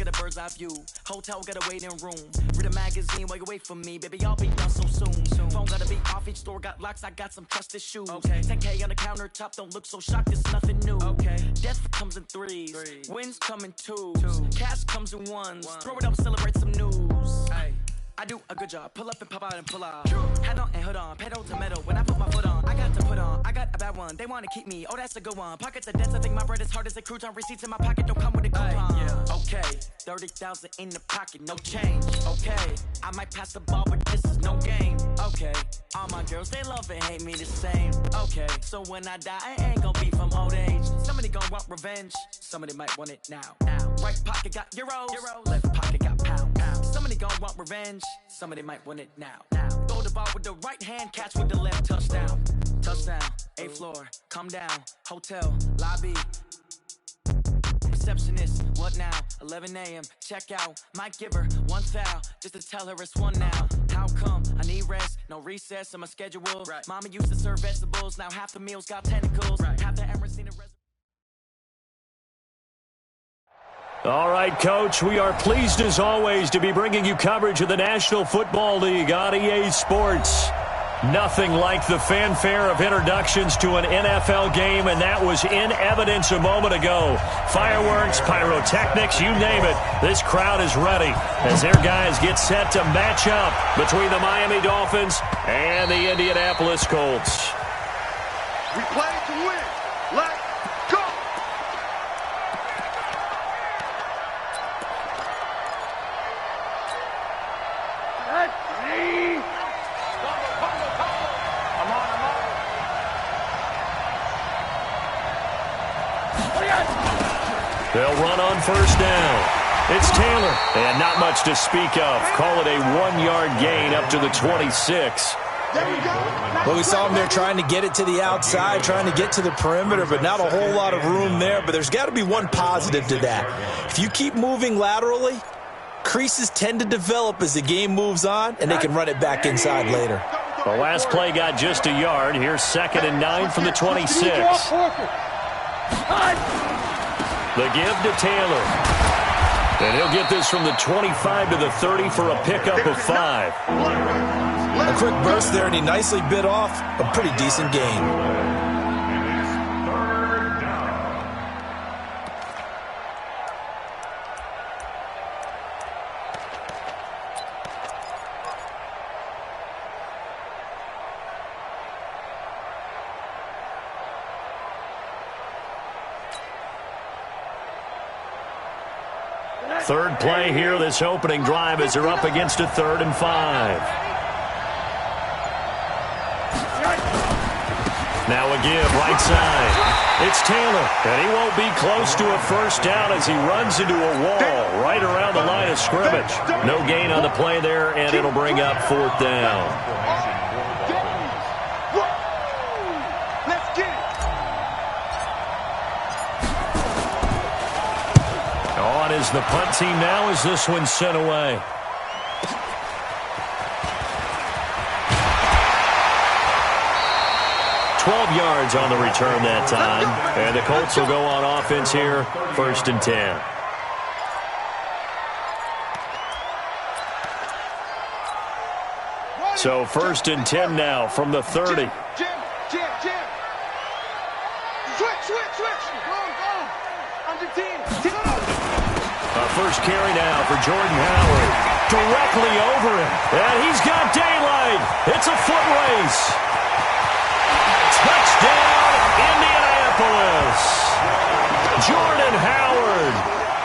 get a bird's eye view. Hotel got a waiting room. Read a magazine while you wait for me. Baby, I'll be done so soon. Phone gotta be off, each store got locks. I got some trusted shoes. 10K on the countertop, don't look so shocked, it's nothing new. Death comes in threes. Wins come in twos. Cash comes in ones. Throw it up, celebrate some news. I do a good job. Pull up and pop out and pull out. Head on and hood on. Pedal to metal. When I put my foot on, I got to put on. I got a bad one. They want to keep me. Oh, that's a good one. Pockets are dense. I think my bread is hard as a crouton. Receipts in my pocket don't come with a coupon. Okay. 30,000 in the pocket. No change. Okay. I might pass the ball, but this is no game. Okay. All my girls, they love and hate me the same. Okay. So when I die, I ain't gonna be from old age. Somebody gonna want revenge. Somebody might want it now. Right pocket got euros. Left pocket got pounds. Somebody gonna want revenge. Somebody might want it now. Throw the ball with the right hand, catch with the left. Touchdown. Touchdown. 8th floor. Come down. Hotel. Lobby. Receptionist. What now? 11 a.m. Check out. Might give her one foul just to tell her it's one now. How come? I need rest. No recess in my schedule. Mama used to serve vegetables. Now half the meals got tentacles. Half the Emirates in the reservoir. All right, Coach, we are pleased as always to be bringing you coverage of the National Football League on EA Sports. Nothing like the fanfare of introductions to an NFL game, and that was in evidence a moment ago. Fireworks, pyrotechnics, you name it. This crowd is ready as their guys get set to match up between the Miami Dolphins and the Indianapolis Colts. We play to win. Let's go! They'll run on first down. It's Taylor, and not much to speak of. Call it a 1-yard gain up to the 26. Well, we saw him there trying to get it to the outside, trying to get to the perimeter, but not a whole lot of room there. But there's got to be one positive to that. If you keep moving laterally, creases tend to develop as the game moves on, and they can run it back inside later. The last play got just a yard. Here's 2nd and 9 from the 26. The give to Taylor. And he'll get this from the 25 to the 30 for a pickup of 5. A quick burst there, and he nicely bit off a pretty decent gain. Third play here, this opening drive, as they're up against a 3rd and 5. Now a give, right side. It's Taylor, and he won't be close to a first down as he runs into a wall right around the line of scrimmage. No gain on the play there, and it'll bring up 4th down. On is the punt team now as this one's sent away. Yards on the return that time, and the Colts will go on offense here, 1st and 10. So 1st and 10 now from the 30. A first carry now for Jordan Howard. Directly over him, and he's got daylight. It's a foot race. Touchdown, Indianapolis. Jordan Howard,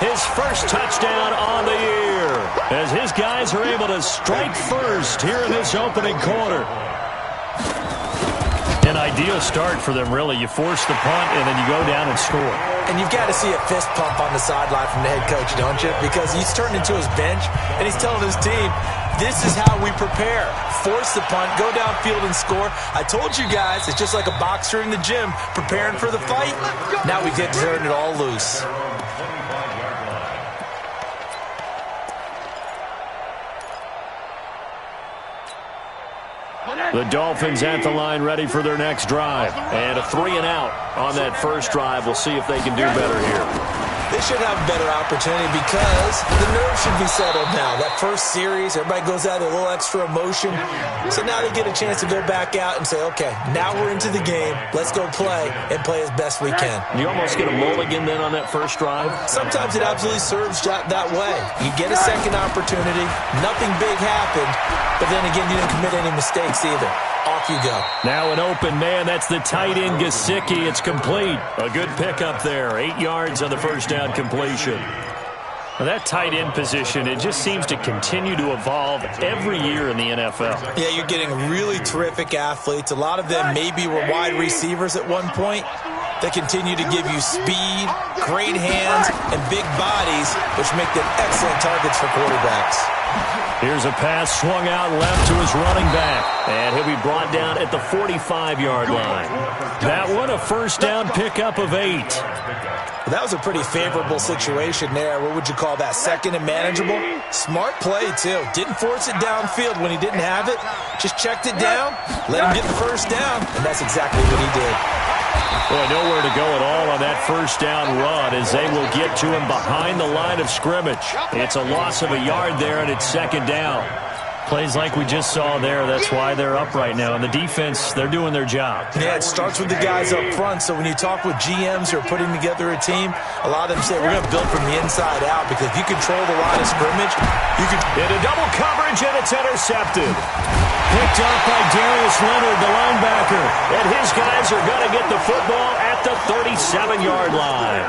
his first touchdown on the year, as his guys are able to strike first here in this opening quarter. An ideal start for them, really. You force the punt, and then you go down and score. And you've got to see a fist pump on the sideline from the head coach, don't you? Because he's turned into his bench, and he's telling his team, this is how we prepare. Force the punt, go downfield and score. I told you guys, it's just like a boxer in the gym preparing for the fight. Now we get to turn it all loose. The Dolphins at the line ready for their next drive. And a 3-and-out on that first drive. We'll see if they can do better here. They should have a better opportunity because the nerves should be settled now. That first series, everybody goes out with a little extra emotion. So now they get a chance to go back out and say, okay, now we're into the game. Let's go play and play as best we can. You almost get a mulligan then on that first drive? Sometimes it absolutely serves that way. You get a second opportunity. Nothing big happened. But then again, you didn't commit any mistakes either. Off you go. Now an open man. That's the tight end, Gesicki. It's complete. A good pickup there. 8 yards on the first down completion. Now that tight end position, it just seems to continue to evolve every year in the NFL. Yeah, you're getting really terrific athletes. A lot of them maybe were wide receivers at one point. They continue to give you speed, great hands, and big bodies, which make them excellent targets for quarterbacks. Here's a pass swung out left to his running back. And he'll be brought down at the 45-yard line. That one, a first down pickup of 8. Well, that was a pretty favorable situation there. What would you call that? Second and manageable? Smart play, too. Didn't force it downfield when he didn't have it. Just checked it down, let him get the first down, and that's exactly what he did. Boy, nowhere to go at all on that first down run as they will get to him behind the line of scrimmage. It's a loss of a yard there, and it's second down. Plays like we just saw there. That's why they're up right now. And the defense, they're doing their job. Yeah, it starts with the guys up front. So when you talk with GMs who are putting together a team, a lot of them say, we're going to build from the inside out because if you control the line of scrimmage, you can... Into double coverage, and it's intercepted. Picked up by Darius Leonard, the linebacker. And his guys are going to get the football at the 37-yard line.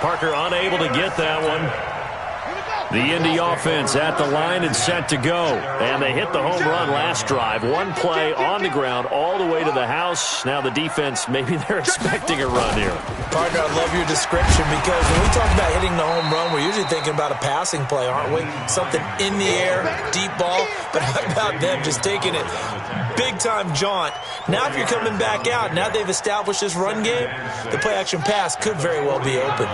Parker unable to get that one. The Indy offense at the line and set to go. And they hit the home run last drive. One play on the ground all the way to the house. Now the defense, maybe they're expecting a run here. Partner, I love your description because when we talk about hitting the home run, we're usually thinking about a passing play, aren't we? Something in the air, deep ball. But how about them just taking it big-time jaunt? Now if you're coming back out, now they've established this run game, the play-action pass could very well be open.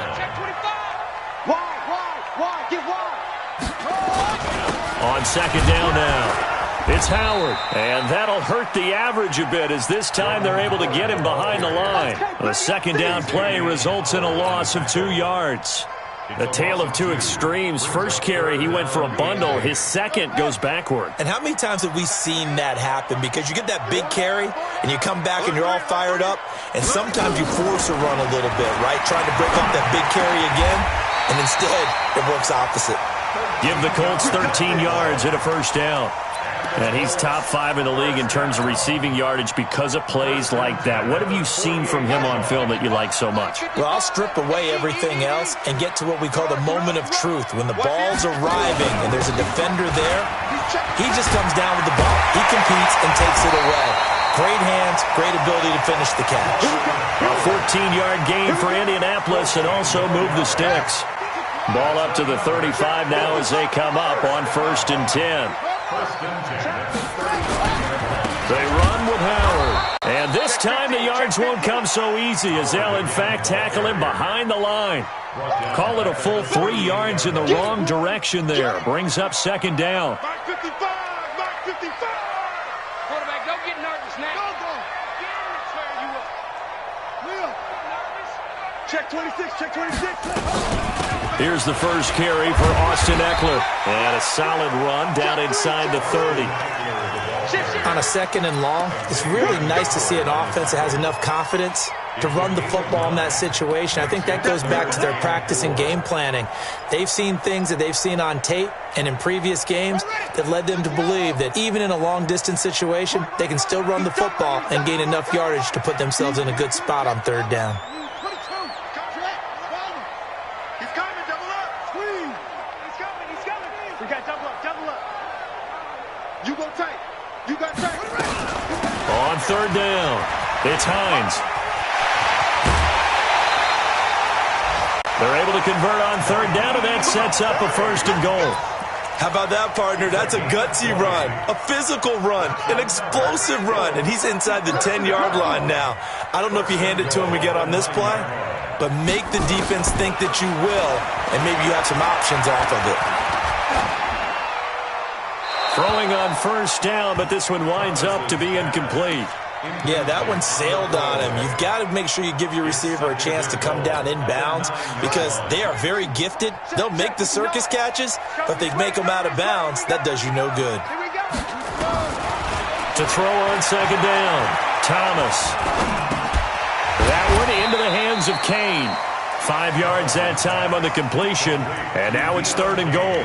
On second down now, it's Howard. And that'll hurt the average a bit as this time they're able to get him behind the line. The second down play results in a loss of 2 yards. A tale of two extremes. First carry, he went for a bundle. His second goes backward. And how many times have we seen that happen? Because you get that big carry, and you come back and you're all fired up, and sometimes you force a run a little bit, right? Trying to break off that big carry again, and instead it works opposite. Give the Colts 13 yards and a first down. And he's top 5 in the league in terms of receiving yardage because of plays like that. What have you seen from him on film that you like so much? Well, I'll strip away everything else and get to what we call the moment of truth. When the ball's arriving and there's a defender there, he just comes down with the ball. He competes and takes it away. Great hands, great ability to finish the catch. A 14-yard gain for Indianapolis and also move the sticks. Ball up to the 35 now as they come up on 1st and 10. They run with Howard. And this time the yards won't come so easy as they'll in fact tackle him behind the line. Call it a full 3 yards in the wrong direction there. Brings up second down. Mark 55, Mark 55. Quarterback, don't get nervous now. Go. Get in the chair, you up. Will. Check 26, check 26. Here's the first carry for Austin Eckler. And a solid run down inside the 30. On a second and long, it's really nice to see an offense that has enough confidence to run the football in that situation. I think that goes back to their practice and game planning. They've seen things that they've seen on tape and in previous games that led them to believe that even in a long-distance situation, they can still run the football and gain enough yardage to put themselves in a good spot on 3rd down. On 3rd down, it's Hines. They're able to convert on 3rd down, and that sets up a 1st and goal. How about that, partner? That's a gutsy run, a physical run, an explosive run, and he's inside the 10-yard line now. I don't know if you hand it to him again on this play, but make the defense think that you will, and maybe you have some options off of it. Throwing on 1st down, but this one winds up to be incomplete. Yeah, that one sailed on him. You've got to make sure you give your receiver a chance to come down inbounds because they are very gifted. They'll make the circus catches, but they make them out of bounds. That does you no good. To throw on second down, Thomas. That one into the hands of Kane. 5 yards that time on the completion, and now it's 3rd and goal. A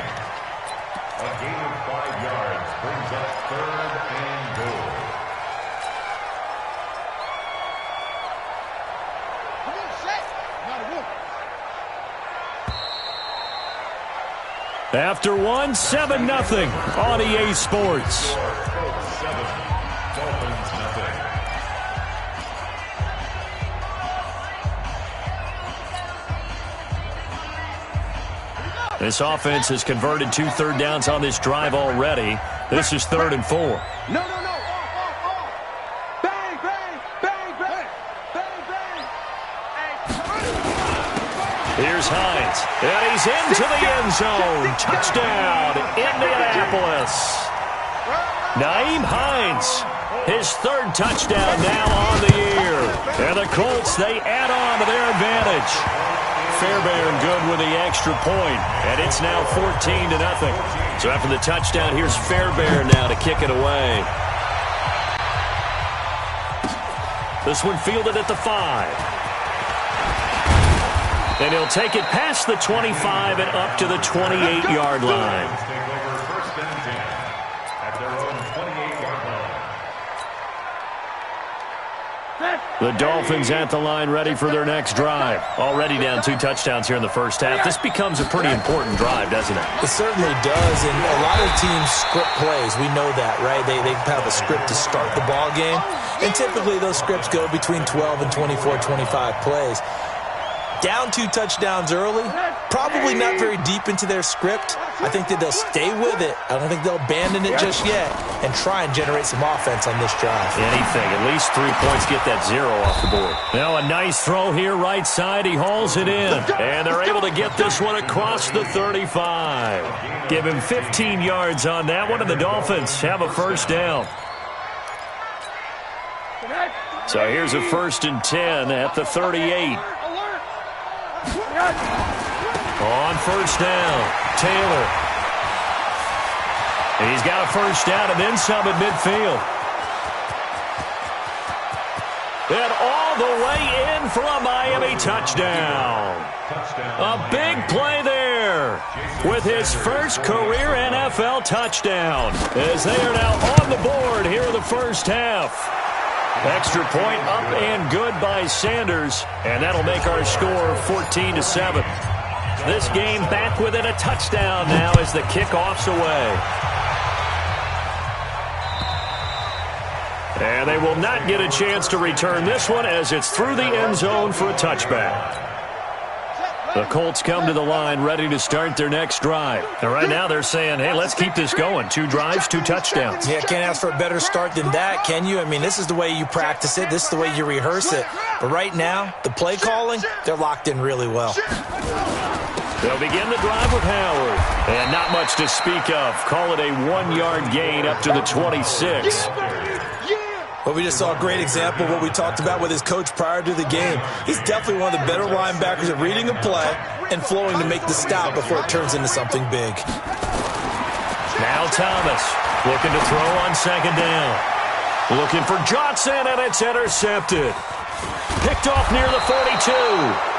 gain of 5 yards brings up 3rd and goal. Come on, set. Not a wolf. After 7-0 on EA Sports. This offense has converted 2 third downs on this drive already. This is 3rd and 4. No. Off. Bang, bang, bang, bang, bang, bang. Here's Hines, and he's into the end zone. Touchdown, Indianapolis. Naeem Hines, his 3rd touchdown now on the year. And the Colts, they add on to their advantage. Fairbairn good with the extra point, and it's now 14-0. So after the touchdown, here's Fairbairn now to kick it away. This one fielded at the 5. And he'll take it past the 25 and up to the 28-yard line. The Dolphins at the line ready for their next drive. Already down 2 touchdowns here in the first half. This becomes a pretty important drive, doesn't it? It certainly does, and a lot of teams script plays. We know that, right? They have a script to start the ball game, and typically those scripts go between 12 and 24, 25 plays. Down 2 touchdowns early, probably not very deep into their script. I think that they'll stay with it. I don't think they'll abandon it just yet and try and generate some offense on this drive. Anything. At least 3 points, get that 0 off the board. Now a nice throw here right side. He hauls it in. And they're able to get this one across the 35. Give him 15 yards on that one, and the Dolphins have a first down. So here's a 1st and 10 at the 38. On first down, Taylor. He's got a first down and then some at midfield. And all the way in for a Miami touchdown. A big play there with his first career NFL touchdown as they are now on the board here in the first half. Extra point up and good by Sanders, and that'll make our score 14-7. This game back within a touchdown now as the kickoff's away. And they will not get a chance to return this one as it's through the end zone for a touchback. The Colts come to the line ready to start their next drive. And right now they're saying, hey, let's keep this going. 2 drives, 2 touchdowns. Yeah, can't ask for a better start than that, can you? I mean, this is the way you practice it. This is the way you rehearse it. But right now, the play calling, they're locked in really well. They'll begin the drive with Howard. And not much to speak of. Call it a 1-yard gain up to the 26. But we just saw a great example of what we talked about with his coach prior to the game. He's definitely one of the better linebackers at reading a play and flowing to make the stop before it turns into something big. Now Thomas looking to throw on second down. Looking for Johnson, and it's intercepted. Picked off near the 42,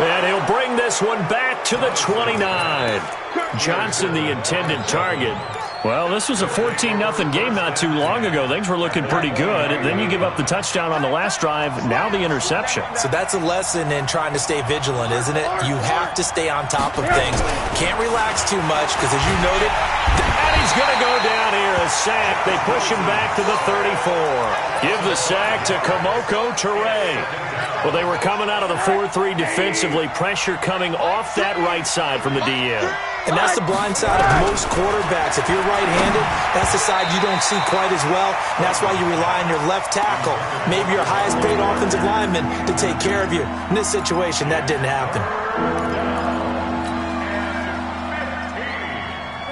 and he'll bring this one back to the 29. Johnson, the intended target. Well, this was a 14-0 game not too long ago. Things were looking pretty good. And then you give up the touchdown on the last drive, now the interception. So that's a lesson in trying to stay vigilant, isn't it? You have to stay on top of things. Can't relax too much because, as you noted, and he's going to go down here, a sack. They push him back to the 34. Give the sack to Kamoko Toure. Well, they were coming out of the 4-3 defensively. Pressure coming off that right side from the DN. And that's the blind side of most quarterbacks. If you're right-handed, that's the side you don't see quite as well. And that's why you rely on your left tackle, maybe your highest-paid offensive lineman, to take care of you. In this situation, that didn't happen.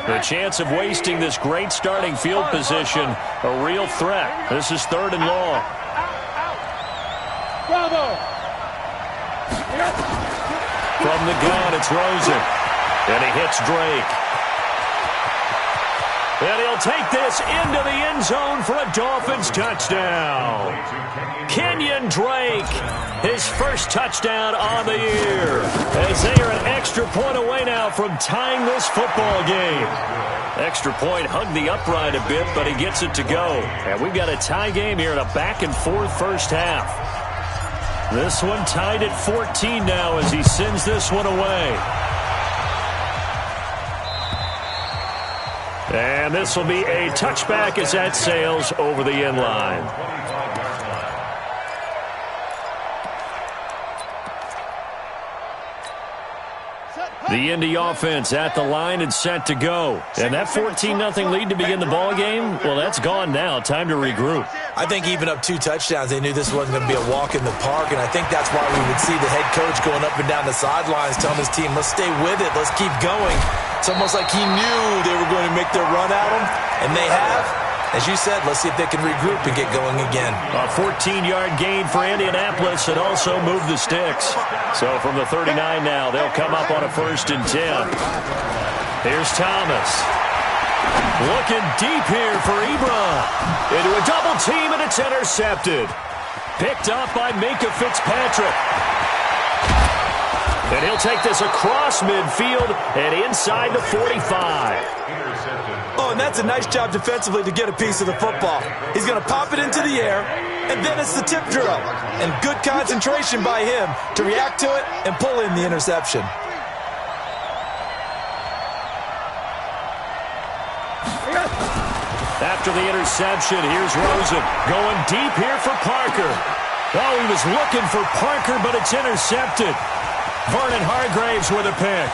The chance of wasting this great starting field position, a real threat. This is 3rd and long. From the gun, it's Rosen. And he hits Drake. And he'll take this into the end zone for a Dolphins touchdown. Kenyon Drake, his first touchdown on the year, as they are an extra point away now from tying this football game. Extra point hugged the upright a bit, but he gets it to go. And we've got a tie game here in a back-and-forth first half. This one tied at 14 now as he sends this one away. And this will be a touchback as that sails over the end line. The Indy offense at the line and set to go. And that 14-0 lead to begin the ball game, well, that's gone now. Time to regroup. I think even up 2 touchdowns, they knew this wasn't going to be a walk in the park, and I think that's why we would see the head coach going up and down the sidelines telling his team, let's stay with it, let's keep going. It's almost like he knew they were going to make their run at him, and they have. As you said, let's see if they can regroup and get going again. A 14-yard gain for Indianapolis and also move the sticks. So from the 39 now, they'll come up on a 1st and 10. Here's Thomas. Looking deep here for Ebron. Into a double team, and it's intercepted. Picked up by Minka Fitzpatrick. And he'll take this across midfield and inside the 45. Oh, and that's a nice job defensively to get a piece of the football. He's going to pop it into the air, and then it's the tip drill. And good concentration by him to react to it and pull in the interception. After the interception, here's Rosen going deep here for Parker. Oh, he was looking for Parker, but it's intercepted. Vernon Hargraves with a pick.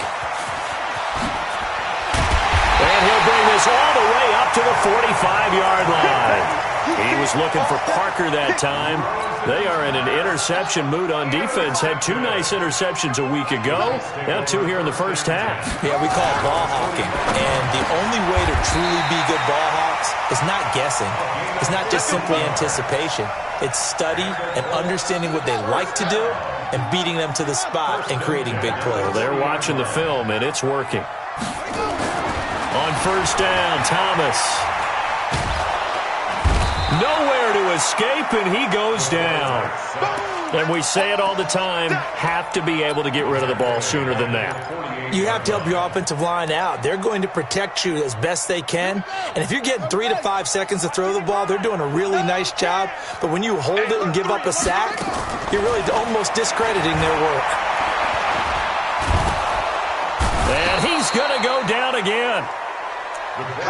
And he'll bring this all the way up to the 45-yard line. He was looking for Parker that time. They are in an interception mood on defense. Had 2 nice interceptions a week ago. Now 2 here in the first half. Yeah, we call it ball hawking. And the only way to truly be good ball hawks is not guessing. It's not just simply anticipation. It's study and understanding what they like to do and beating them to the spot and creating big plays. Well, they're watching the film, and it's working. On 1st down, Thomas. Nowhere to escape, and he goes down. And we say it all the time, have to be able to get rid of the ball sooner than that. You have to help your offensive line out. They're going to protect you as best they can. And if you're getting 3 to 5 seconds to throw the ball, they're doing a really nice job. But when you hold it and give up a sack, you're really almost discrediting their work. And he's going to go down again.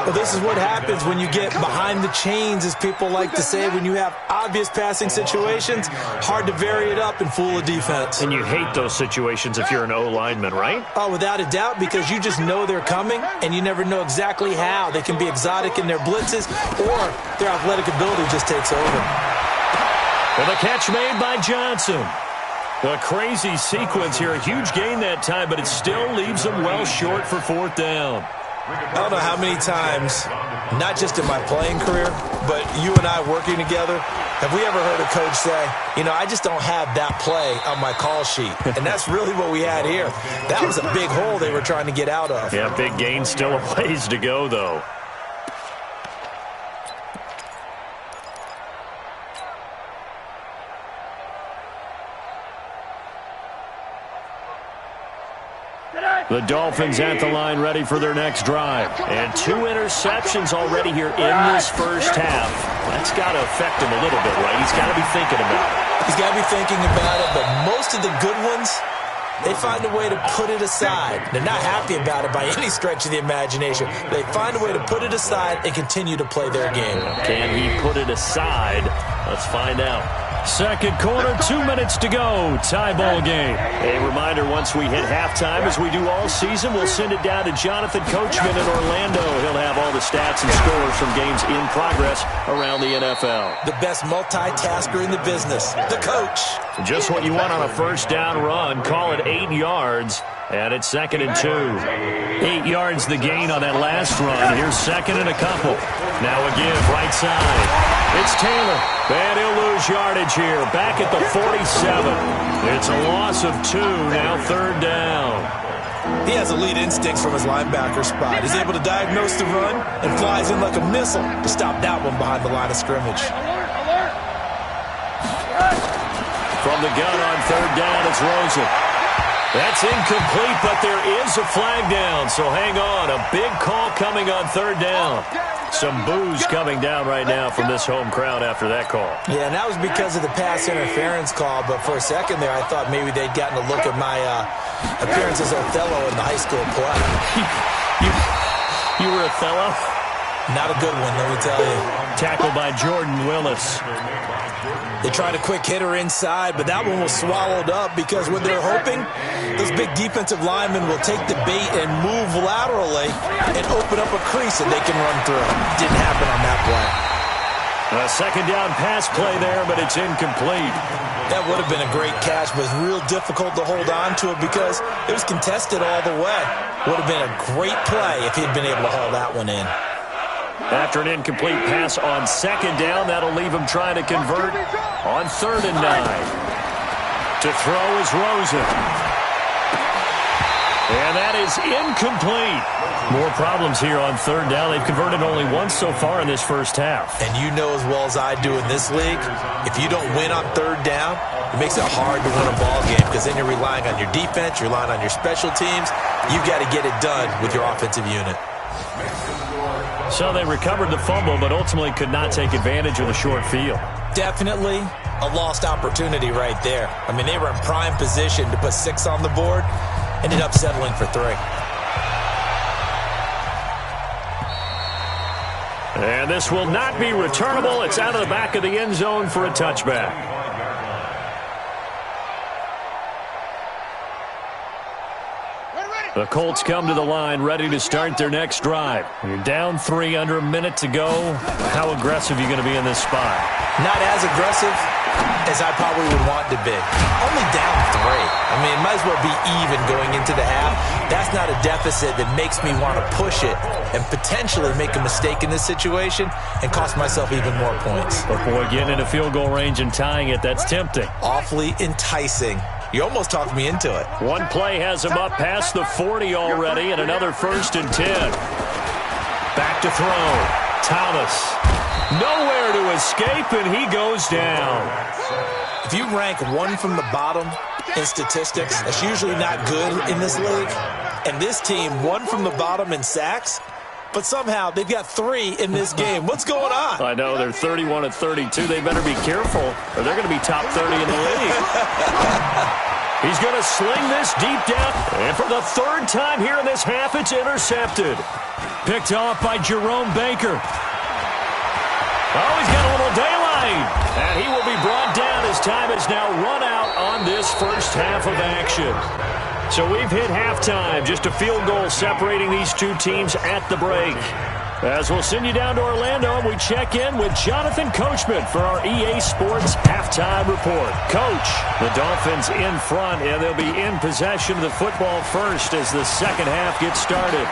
Well, this is what happens when you get behind the chains, as people like to say. When you have obvious passing situations, hard to vary it up and fool a defense. And you hate those situations if you're an O-lineman, right? Oh, without a doubt, because you just know they're coming, and you never know exactly how. They can be exotic in their blitzes, or their athletic ability just takes over. Well, the catch made by Johnson. A crazy sequence here. A huge gain that time, but it still leaves them well short for 4th down. I don't know how many times, not just in my playing career, but you and I working together, have we ever heard a coach say, you know, I just don't have that play on my call sheet. And that's really what we had here. That was a big hole they were trying to get out of. Yeah, big gain, still a ways to go, though. The Dolphins at the line ready for their next drive. And 2 interceptions already here in this first half. That's got to affect him a little bit, right? He's got to be thinking about it. He's got to be thinking about it, but most of the good ones, they find a way to put it aside. They're not happy about it by any stretch of the imagination. They find a way to put it aside and continue to play their game. Can he put it aside? Let's find out. Second quarter, 2 minutes to go. Tie ball game. A reminder, once we hit halftime, as we do all season, we'll send it down to Jonathan Coachman in Orlando. He'll have all the stats and scores from games in progress around the NFL. The best multitasker in the business, the coach. Just what you want on a 1st down run. Call it 8 yards. And it's 2nd and 2. 8 yards the gain on that last run. Here's 2nd and a couple. Now a give right side. It's Taylor. And he'll lose yardage here. Back at the 47. It's a loss of 2. Now 3rd down. He has elite instincts from his linebacker spot. He's able to diagnose the run and flies in like a missile to stop that one behind the line of scrimmage. From the gun on 3rd down, it's Rosen. That's incomplete, but there is a flag down, so hang on. A big call coming on 3rd down. Some boos coming down right now from this home crowd after that call. Yeah, and that was because of the pass interference call, but for a second there, I thought maybe they'd gotten a look at my appearance as Othello in the high school play. You were Othello? Not a good one, let me tell you. Tackled by Jordan Willis. They tried a quick hitter inside, but that one was swallowed up because what they're hoping, those big defensive linemen will take the bait and move laterally and open up a crease that they can run through. Didn't happen on that play. A 2nd down pass play there, but it's incomplete. That would have been a great catch, but it's real difficult to hold on to it because it was contested all the way. Would have been a great play if he'd been able to haul that one in. After an incomplete pass on 2nd down, that'll leave him trying to convert on 3rd and 9. To throw is Rosen. And that is incomplete. More problems here on 3rd down. They've converted only once so far in this first half. And you know as well as I do in this league, if you don't win on 3rd down, it makes it hard to win a ball game because then you're relying on your defense, you're relying on your special teams. You've got to get it done with your offensive unit. So they recovered the fumble, but ultimately could not take advantage of the short field. Definitely a lost opportunity right there. I mean, they were in prime position to put 6 on the board, ended up settling for 3. And this will not be returnable. It's out of the back of the end zone for a touchback. The Colts come to the line, ready to start their next drive. You're down 3, under a minute to go. How aggressive are you going to be in this spot? Not as aggressive as I probably would want to be. Only down 3. I mean, it might as well be even going into the half. That's not a deficit that makes me want to push it and potentially make a mistake in this situation and cost myself even more points. But boy, getting into field goal range and tying it, that's tempting. Awfully enticing. You almost talked me into it. One play has him up past the 40 already, and another 1st and 10. Back to throw. Thomas. Nowhere to escape, and he goes down. If you rank 1 from the bottom in statistics, that's usually not good in this league. And this team, 1 from the bottom in sacks, but somehow they've got 3 in this game. What's going on? I know, they're 31-32. They better be careful, or they're going to be top 30 in the league. He's going to sling this deep down. And for the 3rd time here in this half, it's intercepted. Picked off by Jerome Baker. Oh, he's got a little daylight. And he will be brought down as time is now run out on this first half of action. So we've hit halftime. Just a field goal separating these two teams at the break. As we'll send you down to Orlando, and we check in with Jonathan Coachman for our EA Sports Halftime Report. Coach, the Dolphins in front, and they'll be in possession of the football first as the second half gets started.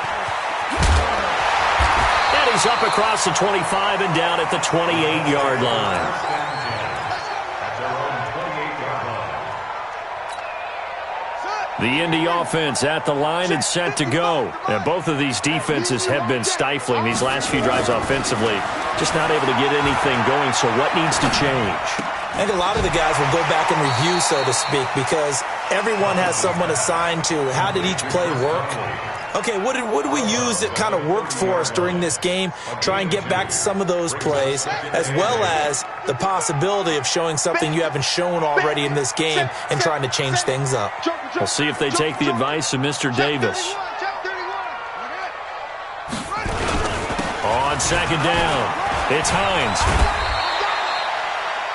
And he's up across the 25 and down at the 28-yard line. The Indy offense at the line and set to go. And both of these defenses have been stifling these last few drives offensively. Just not able to get anything going, so what needs to change? I think a lot of the guys will go back and review, so to speak, because everyone has someone assigned to how did each play work. Okay, what did we use that kind of worked for us during this game? Try and get back to some of those plays, as well as the possibility of showing something you haven't shown already in this game and trying to change things up. We'll see if they take the advice of Mr. Davis. On second down, it's Hines.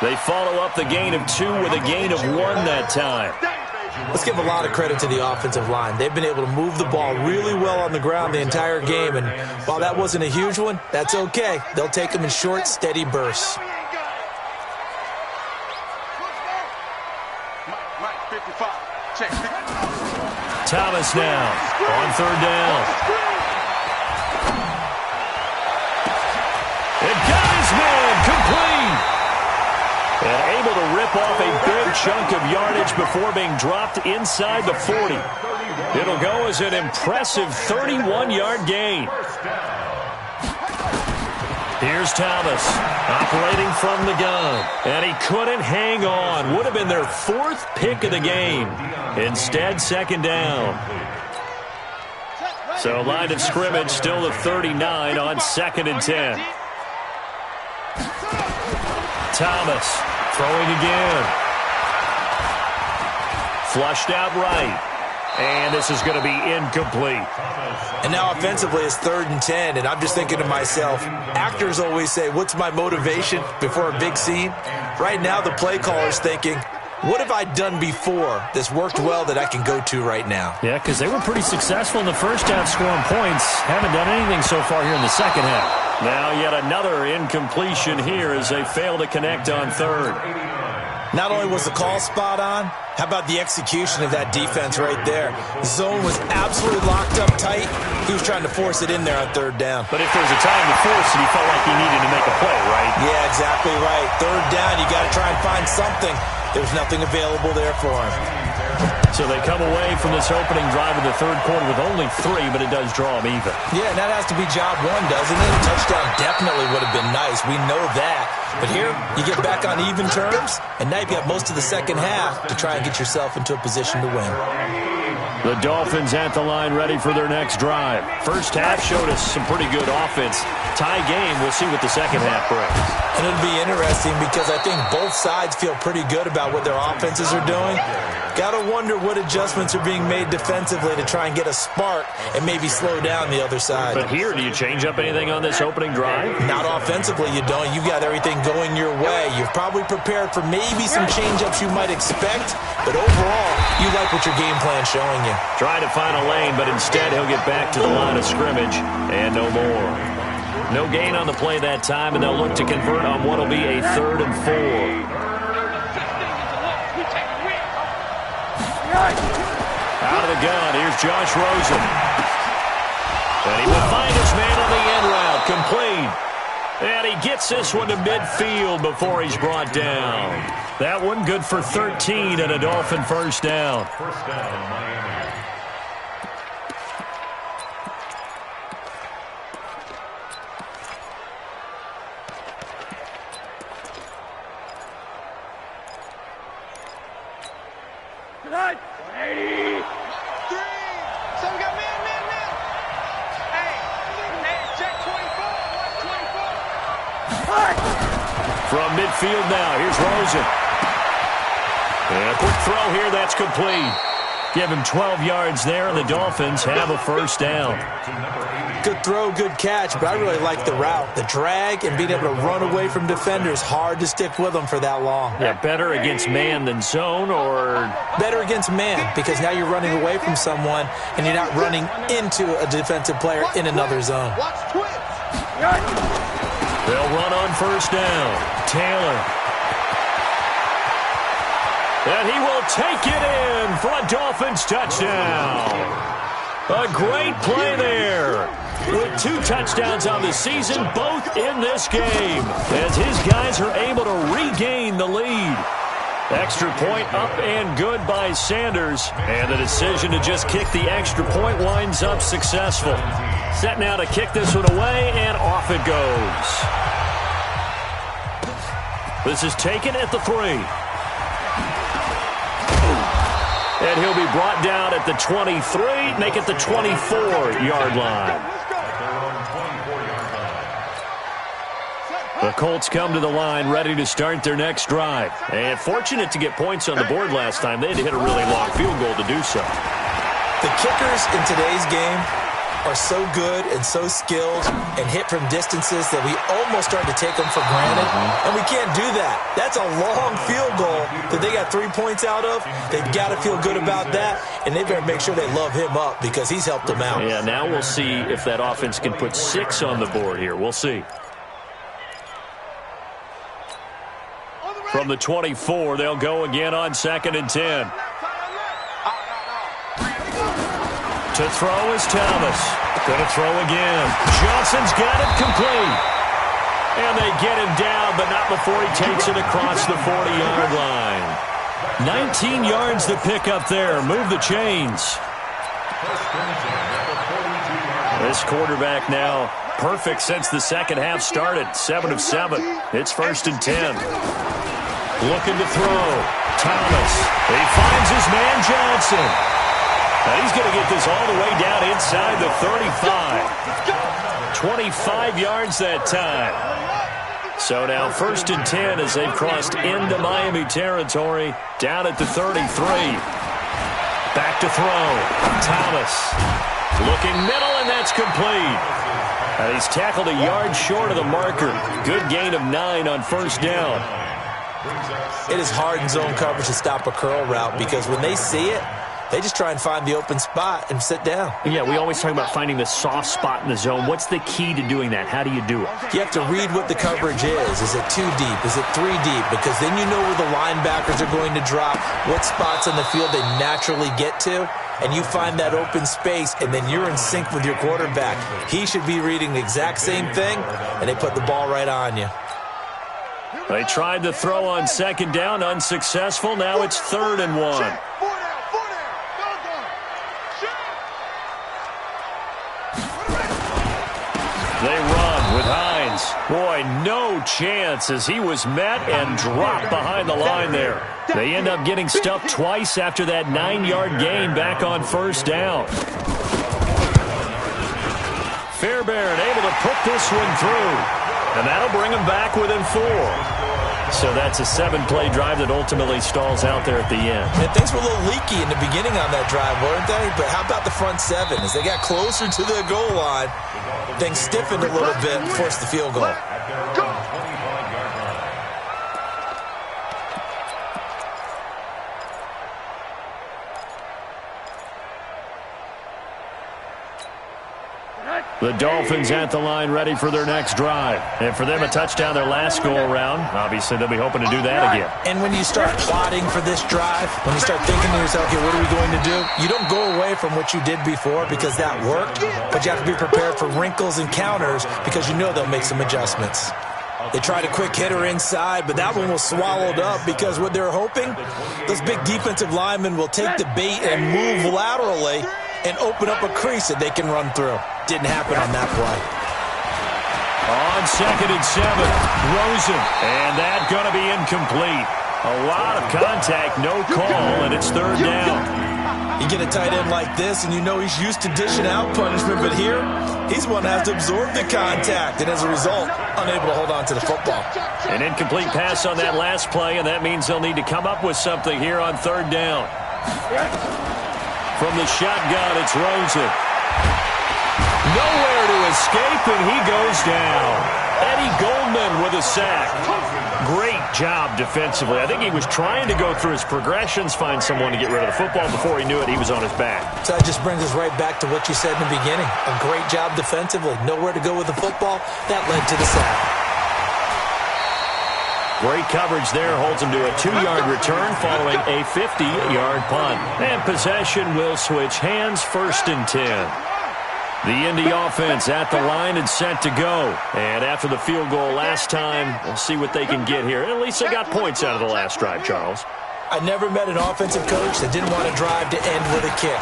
They follow up the gain of 2 with a gain of 1 that time. Let's give a lot of credit to the offensive line. They've been able to move the ball really well on the ground the entire game, and while that wasn't a huge one, that's okay. They'll take them in short, steady bursts. Thomas now on third down. It got his man complete. And able to rip off a big chunk of yardage before being dropped inside the 40. It'll go as an impressive 31-yard gain. Here's Thomas operating from the gun. And he couldn't hang on. Would have been their fourth pick of the game. Instead, second down. So line of scrimmage still at 39 on 2nd and 10. Thomas throwing again. Flushed out right. And this is going to be incomplete. And now offensively it's 3rd and 10, and I'm just thinking to myself, actors always say, what's my motivation before a big scene? Right now the play caller's thinking, what have I done before that's worked well that I can go to right now? Yeah, because they were pretty successful in the first half scoring points. Haven't done anything so far here in the second half. Now yet another incompletion here as they fail to connect on third. Not only was the call spot on, how about the execution of that defense right there? The zone was absolutely locked up tight. He was trying to force it in there on third down. But if there was a time to force it, he felt like he needed to make a play, right? Yeah, exactly right. Third down, you got to try and find something. There's nothing available there for him. So they come away from this opening drive in the third quarter with only 3, but it does draw them even. Yeah, and that has to be job one, doesn't it? A touchdown definitely would have been nice. We know that. But here, you get back on even terms, and now you've got most of the second half to try and get yourself into a position to win. The Dolphins at the line ready for their next drive. First half showed us some pretty good offense. Tie game, we'll see what the second half brings. And it'll be interesting because I think both sides feel pretty good about what their offenses are doing. Got to wonder what adjustments are being made defensively to try and get a spark and maybe slow down the other side. But here, do you change up anything on this opening drive? Not offensively, you don't. You've got everything going your way. You've probably prepared for maybe some change-ups you might expect, but overall, you like what your game plan's showing you. Trying to find a lane, but instead he'll get back to the line of scrimmage and no more. No gain on the play that time, and they'll look to convert on what will be a 3rd and 4. Out of the gun, here's Josh Rosen. And he will find his man on the end route, complete. And he gets this one to midfield before he's brought down. That one good for 13 and a Dolphin first down. First down, Miami. Tonight, 80. 3. So we got man. Hey, check 24. Watch 24. From midfield now, here's Rosen. And a quick throw here, that's complete. Give him 12 yards there, and the Dolphins have a first down. Good throw, good catch, but I really like the route. The drag and being able to run away from defenders, hard to stick with them for that long. Yeah, better against man than zone, or? Better against man, because now you're running away from someone, and you're not running into a defensive player in another zone. Watch twitch. They'll run on first down. Taylor. And he will take it in for a Dolphins touchdown. A great play there. With 2 touchdowns on the season, both in this game, as his guys are able to regain the lead. Extra point up and good by Sanders. And the decision to just kick the extra point winds up successful. Set now to kick this one away, and off it goes. This is taken at the 3. And he'll be brought down at the 23, make it the 24-yard line. The Colts come to the line ready to start their next drive. And fortunate to get points on the board last time. They had to hit a really long field goal to do so. The kickers in today's game are so good and so skilled and hit from distances that we almost start to take them for granted. And we can't do that. That's a long field goal that they got 3 points out of. They've got to feel good about that, and they better make sure they love him up because he's helped them out. Yeah, now we'll see if that offense can put 6 on the board here. We'll see. From the 24, they'll go again on 2nd and 10. To throw is Thomas. Going to throw again. Johnson's got it complete. And they get him down, but not before he takes it across the 40-yard line. 19 yards to pick up there. Move the chains. This quarterback now perfect since the second half started. 7 of 7. It's 1st and 10. Looking to throw. Thomas. He finds his man Johnson. Now he's going to get this all the way down inside the 35. 25 yards that time. So now 1st and 10 as they've crossed into Miami territory. Down at the 33. Back to throw. Thomas. Looking middle, and that's complete. And he's tackled a yard short of the marker. Good gain of 9 on 1st down. It is hard in zone coverage to stop a curl route because when they see it, they just try and find the open spot and sit down. Yeah, we always talk about finding the soft spot in the zone. What's the key to doing that? How do you do it? You have to read what the coverage is. Is it 2 deep? Is it 3 deep? Because then you know where the linebackers are going to drop, what spots on the field they naturally get to, and you find that open space, and then you're in sync with your quarterback. He should be reading the exact same thing, and they put the ball right on you. They tried to throw on 2nd down, unsuccessful. Now it's 3rd and 1. They run with Hines. Boy, no chance as he was met and dropped behind the line there. They end up getting stuffed twice after that 9-yard gain back on 1st down. Fairbairn able to put this one through. And that'll bring them back within 4. So that's a 7-play drive that ultimately stalls out there at the end. And things were a little leaky in the beginning on that drive, weren't they? But how about the front 7? As they got closer to the goal line, things stiffened a little bit and forced the field goal. The Dolphins at the line ready for their next drive. And for them, a touchdown their last go-around. Obviously, they'll be hoping to do that again. And when you start plotting for this drive, when you start thinking to yourself, okay, what are we going to do? You don't go away from what you did before because that worked, but you have to be prepared for wrinkles and counters because you know they'll make some adjustments. They tried a quick hitter inside, but that one was swallowed up because what they're hoping, those big defensive linemen will take the bait and move laterally and open up a crease that they can run through. Didn't happen on that play. On 2nd and 7, Rosen, and that's going to be incomplete. A lot of contact, no call, and it's 3rd down. You get a tight end like this, and you know he's used to dishing out punishment, but here, he's one that has to absorb the contact, and as a result, unable to hold on to the football. An incomplete pass on that last play, and that means they'll need to come up with something here on 3rd down. From the shotgun, it's Rosen. Nowhere to escape, and he goes down. Eddie Goldman with a sack. Great job defensively. I think he was trying to go through his progressions, find someone to get rid of the football. Before he knew it, he was on his back. So that just brings us right back to what you said in the beginning. A great job defensively. Nowhere to go with the football. That led to the sack. Great coverage there holds him to a 2-yard return following a 50-yard punt. And possession will switch hands, 1st and 10. The Indy offense at the line and set to go. And after the field goal last time, we'll see what they can get here. At least they got points out of the last drive, Charles. I never met an offensive coach that didn't want to drive to end with a kick.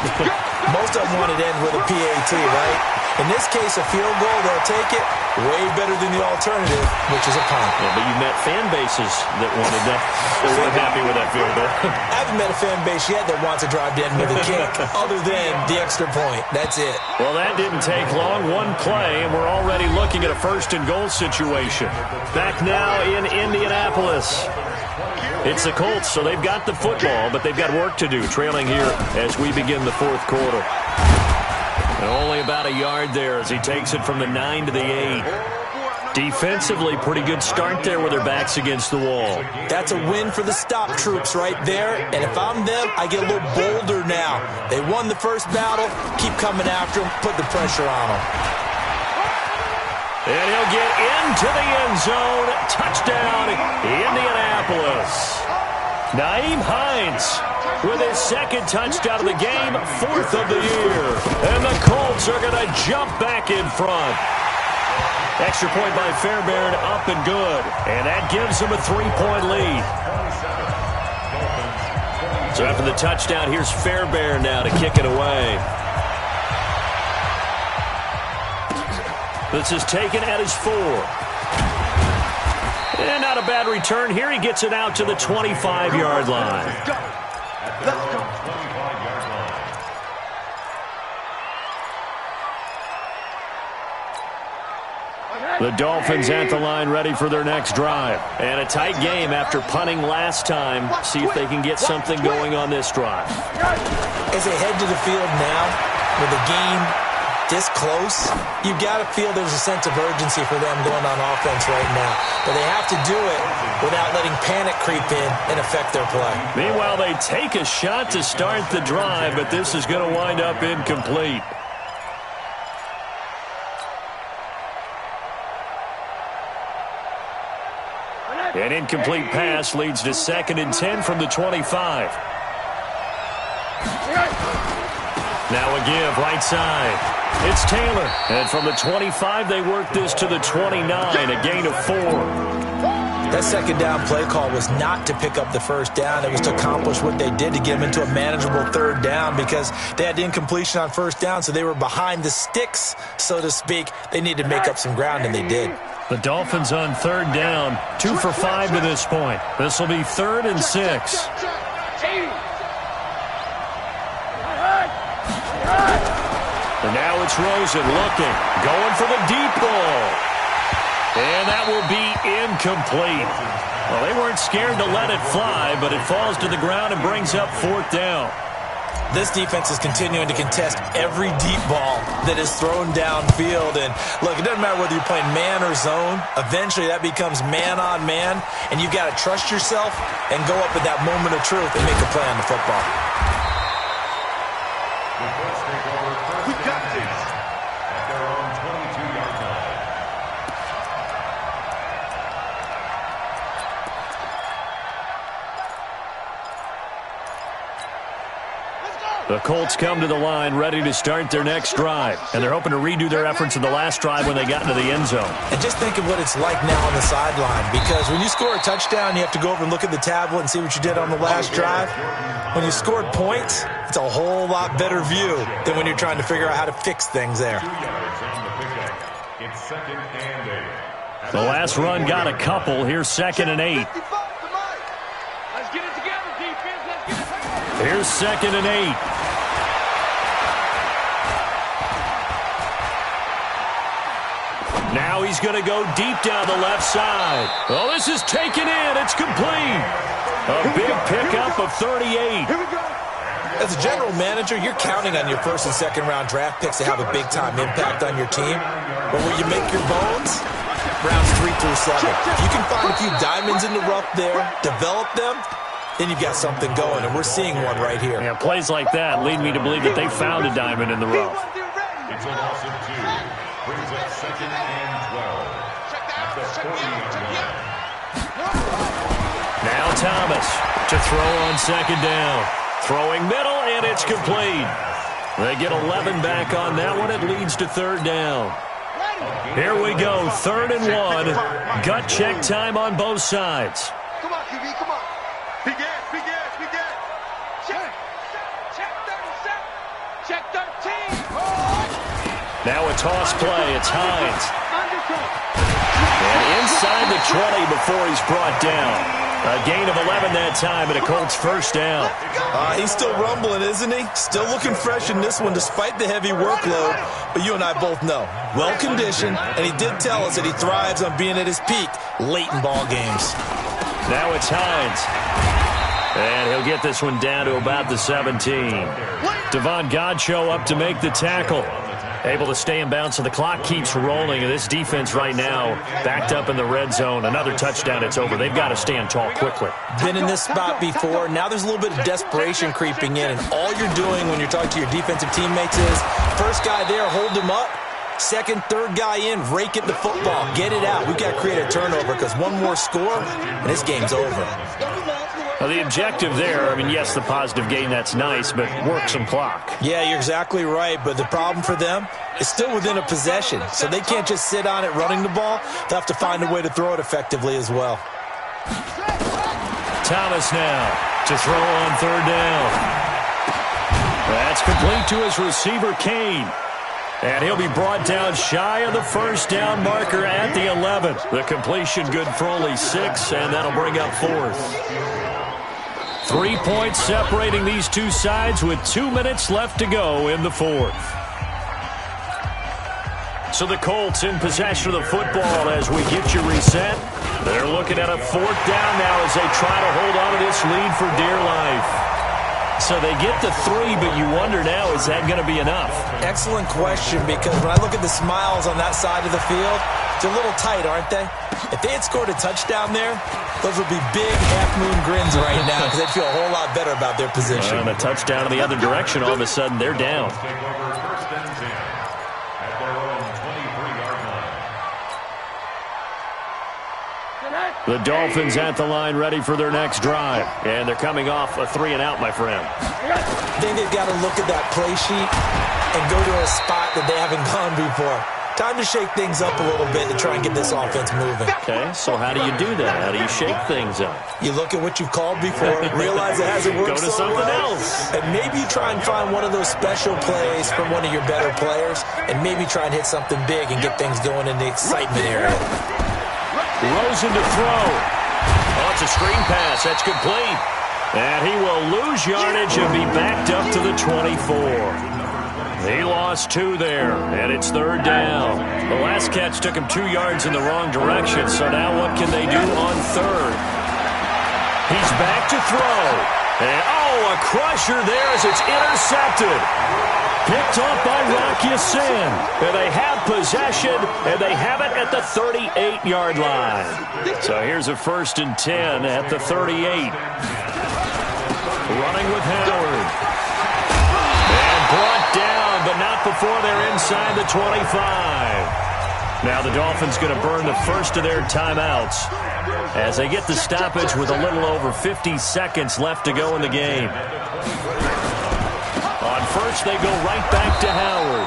Most of them wanted to end with a PAT, right? In this case, a field goal, they'll take it way better than the alternative, which is a punt. Yeah, but you met fan bases that wanted that. They weren't happy with that field goal. I haven't met a fan base yet that wants to drive to end with a kick, other than the extra point. That's it. Well, that didn't take long. One play, and we're already looking at a 1st and goal situation. Back now in Indianapolis. It's the Colts, so they've got the football, but they've got work to do, trailing here as we begin the 4th quarter. And only about a yard there as he takes it from the 9 to the 8. Defensively, pretty good start there with their backs against the wall. That's a win for the stop troops right there. And if I'm them, I get a little bolder now. They won the first battle. Keep coming after them. Put the pressure on them. And he'll get into the end zone. Touchdown, Indianapolis. Nyheim Hines with his second touchdown of the game, 4th of the year. And the Colts are going to jump back in front. Extra point by Fairbairn, up and good. And that gives them a 3-point lead. So after the touchdown, here's Fairbairn now to kick it away. This is taken at his 4. And not a bad return here. He gets it out to the 25-yard line. Let's go. The Dolphins at the line ready for their next drive. And a tight game after punting last time. See if they can get something going on this drive. As they head to the field now with the game this close, you've got to feel there's a sense of urgency for them going on offense right now. But they have to do it without letting panic creep in and affect their play. Meanwhile, they take a shot to start the drive, but this is going to wind up incomplete. An incomplete pass leads to 2nd and 10 from the 25. Now a give, right side. It's Taylor. And from the 25, they work this to the 29, a gain of 4. That second down play call was not to pick up the first down. It was to accomplish what they did to get them into a manageable 3rd down because they had incompletion on 1st down, so they were behind the sticks, so to speak. They needed to make up some ground, and they did. The Dolphins on 3rd down, 2 for 5 to this point. This will be 3rd and 6. And now it's Rosen looking, going for the deep ball. And that will be incomplete. Well, they weren't scared to let it fly, but it falls to the ground and brings up 4th down. This defense is continuing to contest every deep ball that is thrown downfield. And, look, it doesn't matter whether you're playing man or zone. Eventually, that becomes man-on-man, and you've got to trust yourself and go up at that moment of truth and make a play on the football. We got this. At their own 22-yard line. The Colts come to the line ready to start their next drive. And they're hoping to redo their efforts in the last drive when they got into the end zone. And just think of what it's like now on the sideline, because when you score a touchdown, you have to go over and look at the tablet and see what you did on the last drive. When you scored points, it's a whole lot better view than when you're trying to figure out how to fix things there. 2 yards on the pickup. It's 2nd and 8. The last run got a couple. Here's 2nd and 8. Let's get it together, defense. Let's get it. Here's 2nd and 8. Now he's going to go deep down the left side. Oh, this is taken in. It's complete. A big pickup of 38. Here we go. As a general manager, you're counting on your 1st and 2nd round draft picks to have a big-time impact on your team. But where you make your bones, rounds 3 through 7. If you can find a few diamonds in the rough there, develop them, then you've got something going, and we're seeing one right here. Yeah, plays like that lead me to believe that they found a diamond in the rough. It's a loss of 2. Brings up 2nd and 12. At the 40-yard line. Now Thomas to throw on 2nd down. Throwing middle, and it's complete. They get 11 back on that one. It leads to 3rd down. Here we go, 3rd and 1. Gut check time on both sides. Come on, QB, come on. Big ass, big ass, big ass. Check 37. Check 13. Now a toss play. It's Hines. And inside the 20 before he's brought down. A gain of 11 that time, and a Colts 1st down. He's still rumbling, isn't he? Still looking fresh in this one despite the heavy workload. But you and I both know, well-conditioned, and he did tell us that he thrives on being at his peak late in ball games. Now it's Hines. And he'll get this one down to about the 17. Devon Godchaux up to make the tackle. Able to stay in bounds, so the clock keeps rolling. And this defense right now backed up in the red zone. Another touchdown, it's over. They've got to stand tall quickly. Been in this spot before. Now there's a little bit of desperation creeping in. And all you're doing when you're talking to your defensive teammates is, first guy there, hold him up. Second, third guy in, rake at the football. Get it out. We've got to create a turnover because one more score, and this game's over. Well, the objective there, I mean, yes, the positive gain, that's nice, but work some clock. Yeah, you're exactly right, but the problem for them is still within a possession, so they can't just sit on it running the ball. They'll have to find a way to throw it effectively as well. Thomas now to throw on third down. That's complete to his receiver, Kane. And he'll be brought down shy of the first down marker at the 11. The completion good for only 6, and that'll bring up 4th. 3 points separating these two sides with 2 minutes left to go in the 4th. So the Colts in possession of the football as we get you reset. They're looking at a 4th down now as they try to hold on to this lead for dear life. So they get the 3, but you wonder now, is that going to be enough? Excellent question, because when I look at the smiles on that side of the field, they're a little tight, aren't they? If they had scored a touchdown there, those would be big half-moon grins right now because they'd feel a whole lot better about their position. And a touchdown in the other direction, all of a sudden they're down. The Dolphins at the line ready for their next drive. And they're coming off a 3-and-out, my friend. I think they've got to look at that play sheet and go to a spot that they haven't gone before. Time to shake things up a little bit to try and get this offense moving. Okay, so how do you do that? How do you shake things up? You look at what you've called before, realize it hasn't worked Go to something else. And maybe you try and find one of those special plays from one of your better players, and maybe try and hit something big and get things going in the excitement area. Rosen to throw. Oh, it's a screen pass. That's complete. And he will lose yardage and be backed up to the 24. He lost 2 there, and it's 3rd down. The last catch took him 2 yards in the wrong direction, so now what can they do on 3rd? He's back to throw. And, oh, a crusher there as it's intercepted. Picked off by Rocky Sin. And they have possession, and they have it at the 38-yard line. So here's a 1st and 10 at the 38. Running with Howard. And brought down, but not before they're inside the 25. Now the Dolphins going to burn the first of their timeouts as they get the stoppage with a little over 50 seconds left to go in the game. On first, they go right back to Howard.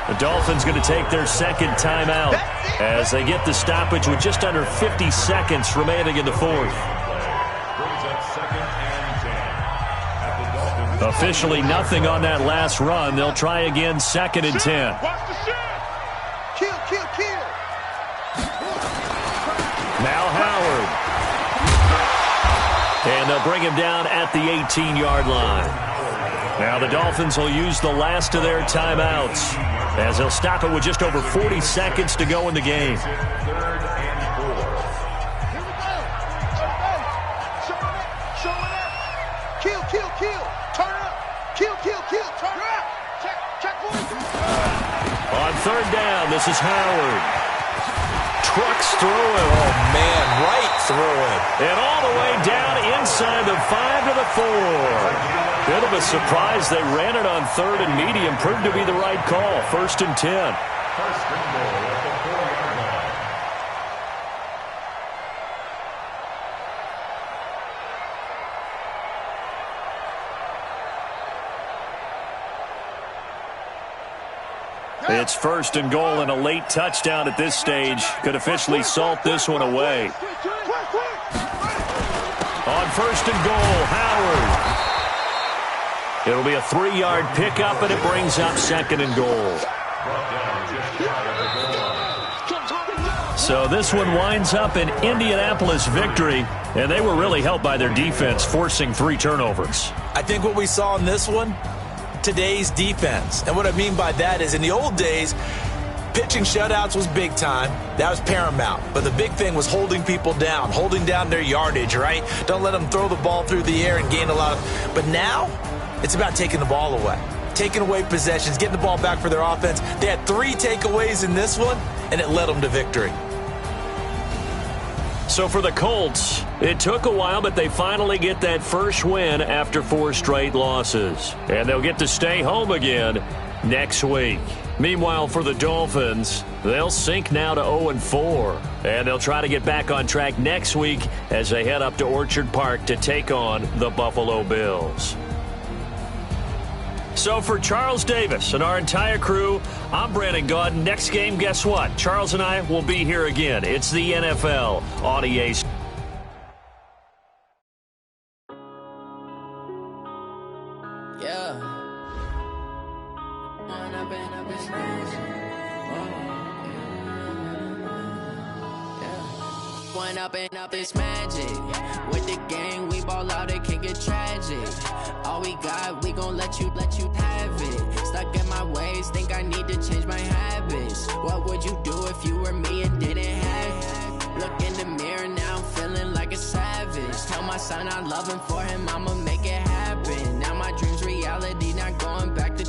The Dolphins going to take their 2nd timeout as they get the stoppage with just under 50 seconds remaining in the 4th. Officially nothing on that last run. They'll try again 2nd and 10. Kill. Now Howard. And they'll bring him down at the 18-yard line. Now the Dolphins will use the last of their timeouts as they'll stop it with just over 40 seconds to go in the game. On 3rd down, this is Howard. Trucks through it. Oh, man, right through it. And all the way down inside the 5 to the 4. Bit of a surprise. They ran it on 3rd and medium. Proved to be the right call. 1st and 10. First and goal at the 4-yard line. It's 1st and goal, and a late touchdown at this stage could officially salt this one away. On 1st and goal, Howard. It'll be a 3-yard pickup, and it brings up 2nd and goal. So this one winds up an Indianapolis victory, and they were really helped by their defense, forcing 3 turnovers. I think what we saw in this one, today's defense. And what I mean by that is in the old days, pitching shutouts was big time. That was paramount. But the big thing was holding people down, holding down their yardage, right? Don't let them throw the ball through the air and gain a lot of... But now, it's about taking the ball away. Taking away possessions, getting the ball back for their offense. They had 3 takeaways in this one, and it led them to victory. So for the Colts, it took a while, but they finally get that first win after 4 straight losses. And they'll get to stay home again next week. Meanwhile, for the Dolphins, they'll sink now to 0-4, and they'll try to get back on track next week as they head up to Orchard Park to take on the Buffalo Bills. So for Charles Davis and our entire crew, I'm Brandon Gaudin. Next game, guess what? Charles and I will be here again. It's the NFL on EA. Up this magic with the gang, we ball out, it can get tragic. All we got, we gon' let you have it. Stuck in my ways, think I need to change my habits. What would you do if you were me and didn't have it? Look in the mirror now, I'm feeling like a savage. Tell my son I love him, for him I'ma make it happen. Now my dream's reality, not going back to.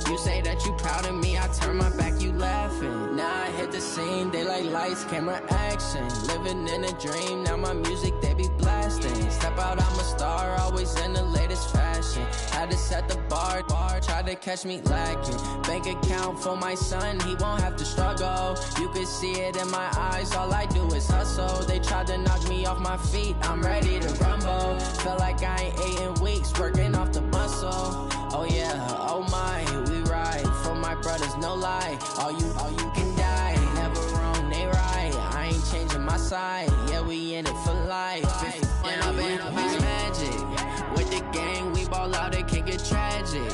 You say that you proud of me, I turn my back, you laughing. Now I hit the scene, they like lights, camera, action. Living in a dream, now my music, they be blasting. Step out, I'm a star, always in the latest fashion. Had to set the bar, try to catch me lacking. Bank account for my son, he won't have to struggle. You can see it in my eyes, all I do is hustle. They tried to knock me off my feet, I'm ready to rumble. Felt like I ain't ate in weeks, working off the muscle. Oh yeah, oh my, we ride for my brothers, no lie. All you can die, never wrong, they right. I ain't changing my side, yeah, we in it for life. When I've been up is magic. With the gang, we ball out, it can get tragic.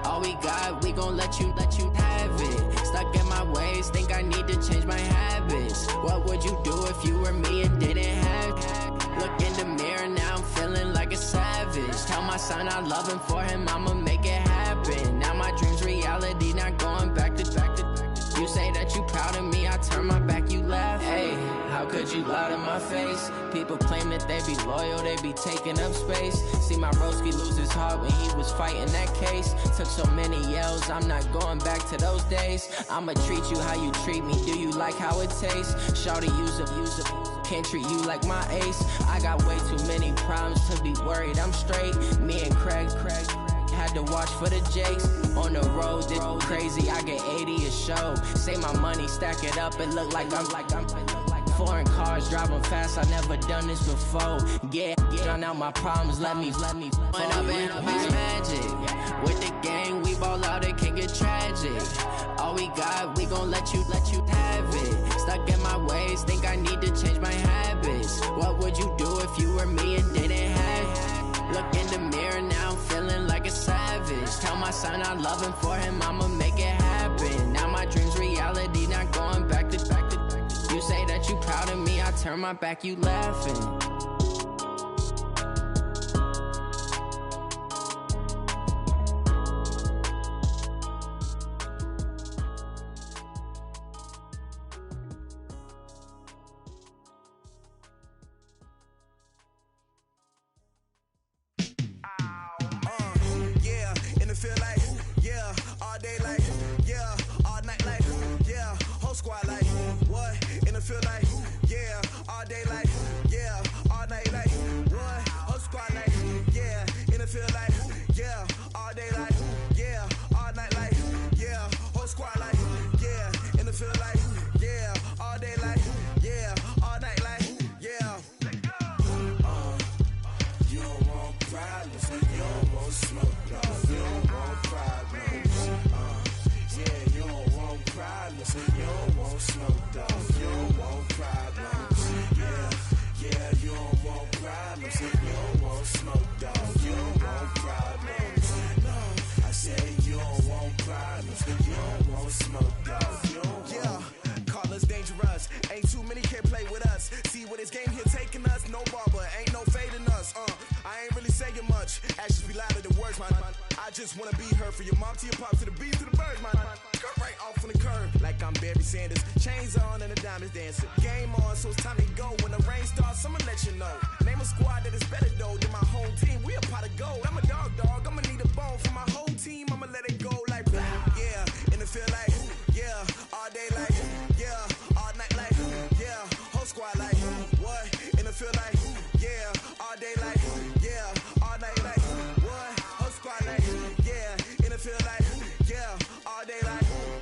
All we got, we gon' let you have it. Stuck in my ways, think I need to change my habits. What would you do if you were me and didn't have it? Look in the mirror, now I'm feeling like a savage. Tell my son I love him, for him I'ma make it happen. Now my dream's reality, not going back to. You say that you proud of me, I turn my back, you laugh. Hey, how could you lie to my face? People claim that they be loyal, they be taking up space. See my broski lose his heart when he was fighting that case. Took so many yells, I'm not going back to those days. I'ma treat you how you treat me, do you like how it tastes? Shawty, use up, can't treat you like my ace. I got way too many problems to be worried, I'm straight. Me and Craig had to watch for the Jakes. On the road, this crazy, I get 80 a show. Say my money, stack it up, it look like I'm foreign cars, driving fast, I never done this before. Get drown out my problems, let me. When I've been up is magic. With the gang, we ball out, it can get tragic. All we got, we gon' let you have it. Stuck in my ways, think I need to change my habits. What would you do if you were me and didn't have it? Look in the mirror, now I'm feeling like a savage. Tell my son I love him, for him I'ma make it happen. Now my dream's reality, not going back to. You say that you proud of me, I turn my back, you laughing. just wanna be her. From your mom to your pop to the beat to the birds, man. Cut right off on the curb like I'm Barry Sanders. Chains on and the diamonds dancing. Game on, so it's time to go. When the rain starts, I'ma let you know. Name a squad that is better though than my home team. We a pot of gold. I'm a dog. I'ma need a bone for my whole team. I'ma let it go like blah. Yeah, and it feel like yeah, all day like yeah, all night like yeah, whole squad like what? And it feel like yeah, all day like yeah, all night like what? Whole squad like yeah, and it feel like yeah, all day like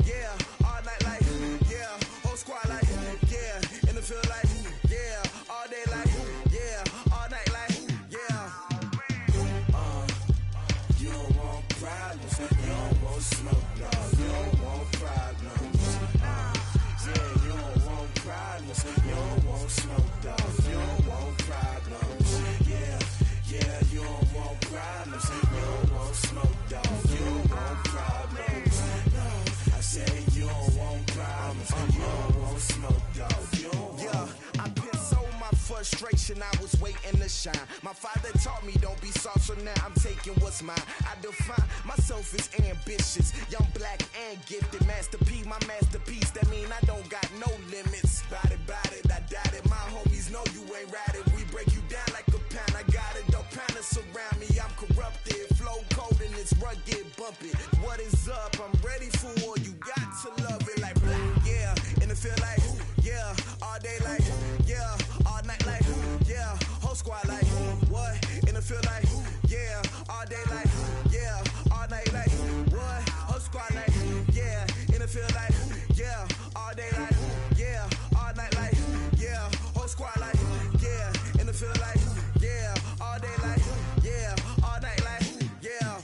frustration, I was waiting to shine. My father taught me don't be soft, so now I'm taking what's mine. I define myself as ambitious, young, black, and gifted. Master P, my masterpiece, that mean I don't got no limits. Bout it, I doubt it. My homies know you ain't ratted. We break you down like a pound. I got it, don't pound to surround me. I'm corrupted, flow cold and it's rugged, bumpy. What is up? I'm ready for war. You got to love it like yeah, and it feel like yeah, all day like yeah, all night like yeah, whole squad like what? And it feel like yeah, all day like yeah, all night like what? Whole squad like yeah, and it feel like yeah, all day like yeah, all night like yeah, whole squad like yeah, and it feel like yeah, all day like yeah, all night like yeah.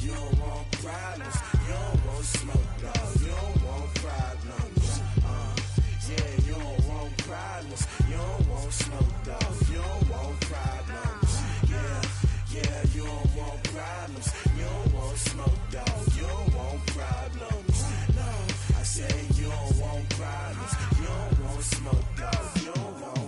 You don't want problems, you don't want smoke, no, you don't want problems. Yeah, you don't want problems, you don't want smoke, dog, you don't want problems. Yeah, you don't want problems, you don't want smoke, dog, you don't want problems. No, I say you don't want problems, you don't want smoke, dog, you don't want.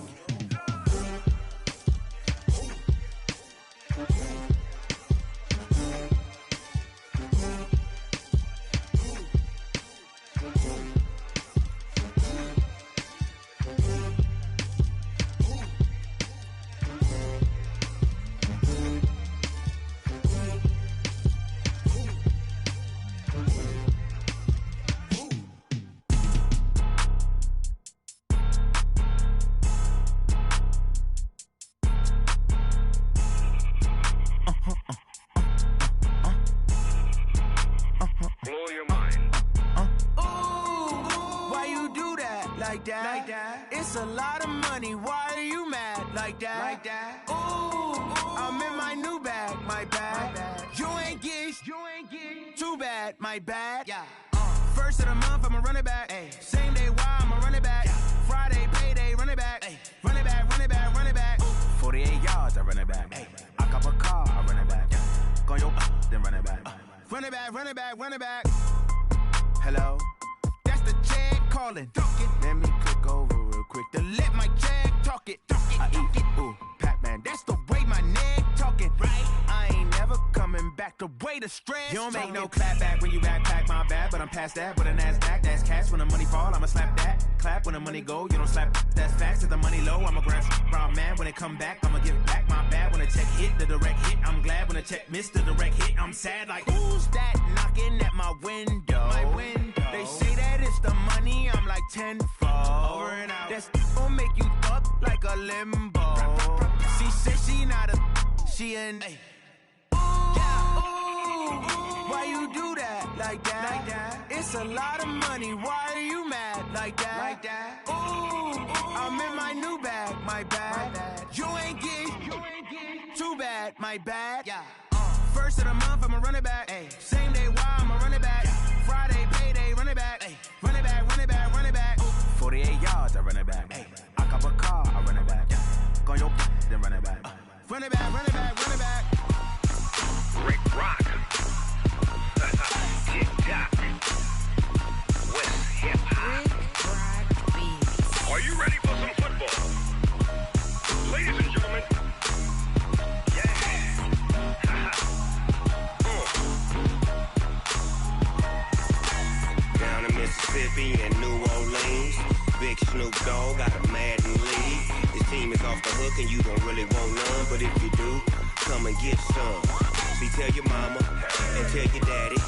It's a lot of money, why are you mad like that? Ooh, I'm in my new bag, my bad. You ain't get too bad, my bad. Yeah. First of the month, I'ma run it back. Ay. Same day, why I'ma run it back. Friday, payday, run it back. Ay. Run it back, run it back, run it back. 48 yards, I run it back. Ay. I cop a car, I run it back. Go yo, then run it back. Run it back, run it back, run it back. Hello? That's the check calling. Let me click over real quick to let my check talk it. I eat it, ooh, Pac-Man. That's the way my neck talking. Right? I ain't never coming back the way the stress. You don't make no clap back when you backpack, my bad. But I'm past that with a NASDAQ. That's cash when the money fall. I'ma slap that. Clap when the money go. You don't slap. That's facts. If the money low, I'ma grab brown man. When it come back, I'ma give back my bad. When the check hit, the direct hit. I'm glad when the check missed the direct hit. I'm sad like, who's that knocking at my window? My window. They say that it's the money. I'm like tenfold. Over and out. That's gon' make you up like a limbo. She said she not a, she an. Ooh, why you do that like that? It's a lot of money. Why are you mad like that? Ooh, I'm in my new bag, my bad. You ain't get too bad, my bad. Yeah. First of the month, I'ma run it back. Ay. Same day, why I'ma run it back. Friday, payday, run it back. Ay. Run it back, run it back, run it back. 48 yards, I run it back. Ay. I cop a car, I run it back. Go yo, then run it back. Run it back, run it back, run it back. Rick Rock. Tick-tock. West hip-hop. Rick Rock Beats. Are you ready for some football? Ladies and gentlemen. Down in Mississippi and New Orleans, Big Snoop Dogg got a Madden league. His team is off the hook and you don't really want none, but if you do, come and get some. See, tell your mama and tell your daddy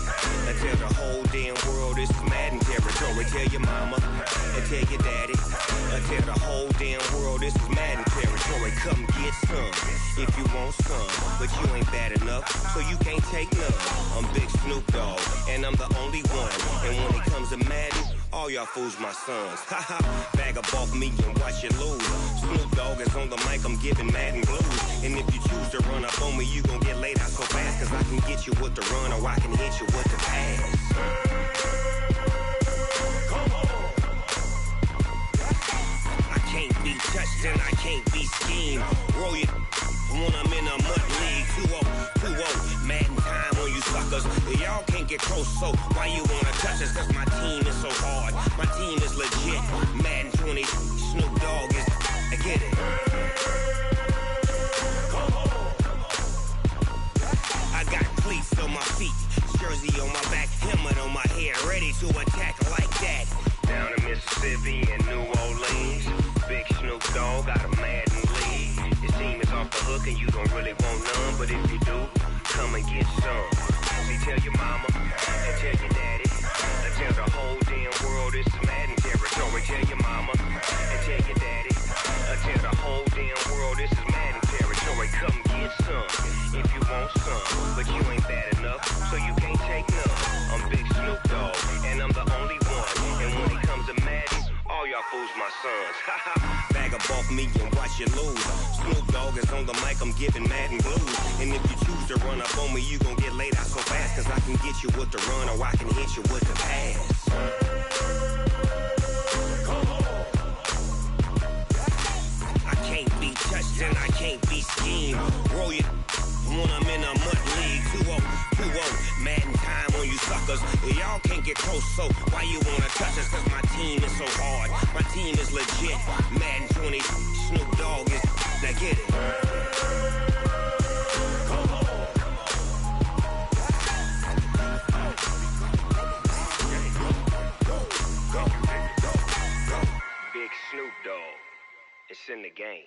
and tell the whole damn world this is Madden territory. Tell your mama and tell your daddy and tell the whole damn world this is Madden territory. Come get some if you want some, but you ain't bad enough, so you can't take none. I'm Big Snoop Dogg, and I'm the only one. And when it comes to Madden, all y'all fools my sons. Haha, bag up off me and watch you lose. Snoop Dogg is on the mic, I'm giving Madden blues. And if you choose to run up on me, you gon' get laid out so fast, cause I can get you with the run or I can hit you with the pass. Come on. I can't be touched and I can't be schemed. Roll it when I'm in a mud league. 2-0, Madden time on you suckers. Y'all can't get close, so why you wanna touch us? Cause my team is so hard, my team is legit. Madden 20, Snoop Dogg to attack like that. Down in Mississippi and New Orleans, Big Snoop Dogg got a Madden lead. Your team is off the hook and you don't really want none, but if you do, come and get some. See, tell your mama and tell your daddy, and tell the whole damn world this is Madden territory. Tell your mama and tell your daddy, and tell the whole damn world this is Madden territory. Come get some if you want some, but you ain't bad enough, so you can't take none. I'm Big Snoop Dogg, and I'm the only one. And when it comes to Madden, all y'all fools my sons. Bag up off me and watch you lose. Snoop Dogg is on the mic, I'm giving Madden blues. And if you choose to run up on me, you gon' get laid out so fast. Cause I can get you with the run or I can hit you with the pass. I can't be touched and I can't be schemed. Roll you when I'm in a mud league. 2-0, Madden time on you suckers. Y'all can't get close, so why you wanna touch us? Cause my team is so hard, my team is legit. Madden 20, Snoop Dogg is, now get it. Big Snoop Dogg, it's in the game.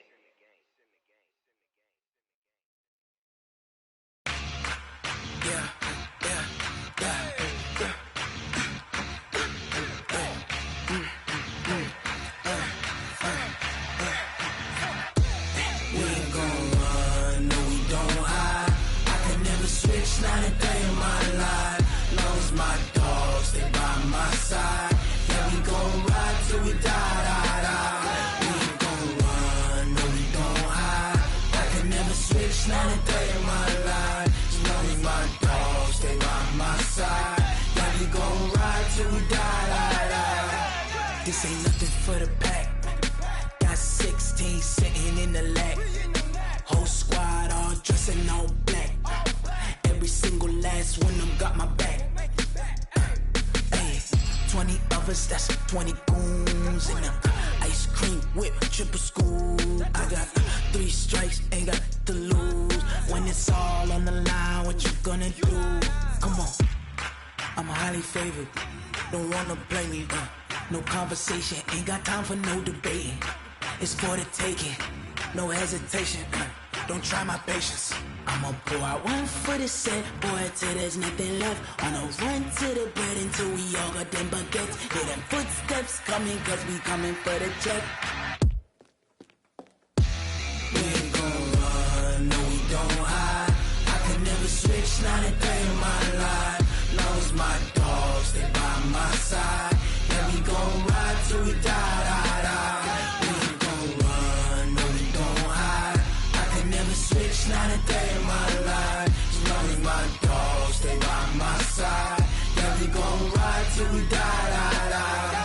Not a day in my life, long as my dogs stay by my side. Yeah, we gon' ride till we die, die, die. We ain't gon' run, no we don't hide. I can never switch, not a day in my life, as long as my dogs stay by my side. Yeah, we gon' ride till we die, die, die. This ain't nothing for the pack. Got 16 sitting in the lap. Whole squad all dressing all black. Every single last one of them got my back. Hey, 20 of us, that's 20 goons in them. Ice cream whip, triple scoop. I got 3 strikes, ain't got to lose. When it's all on the line, what you gonna do? Come on, I'm highly favored. Don't wanna play me, no conversation, ain't got time for no debating. It's for the taking, no hesitation. Don't try my patience. I'ma pour out one for the set, boy, till there's nothing left. On a run to the bread until we all got them baguettes. Hear them footsteps coming, cause we coming for the check. We ain't gon' run, no we don't hide. I can never switch, not a day in my life. Long as my dogs stay by my side. Yeah, we gon' ride till we die, die, die. We ain't gon' run, no we don't hide. I can never switch, not a day in my life. As long as my dogs stay by my side. Yeah, we gon' ride till we die, die, die.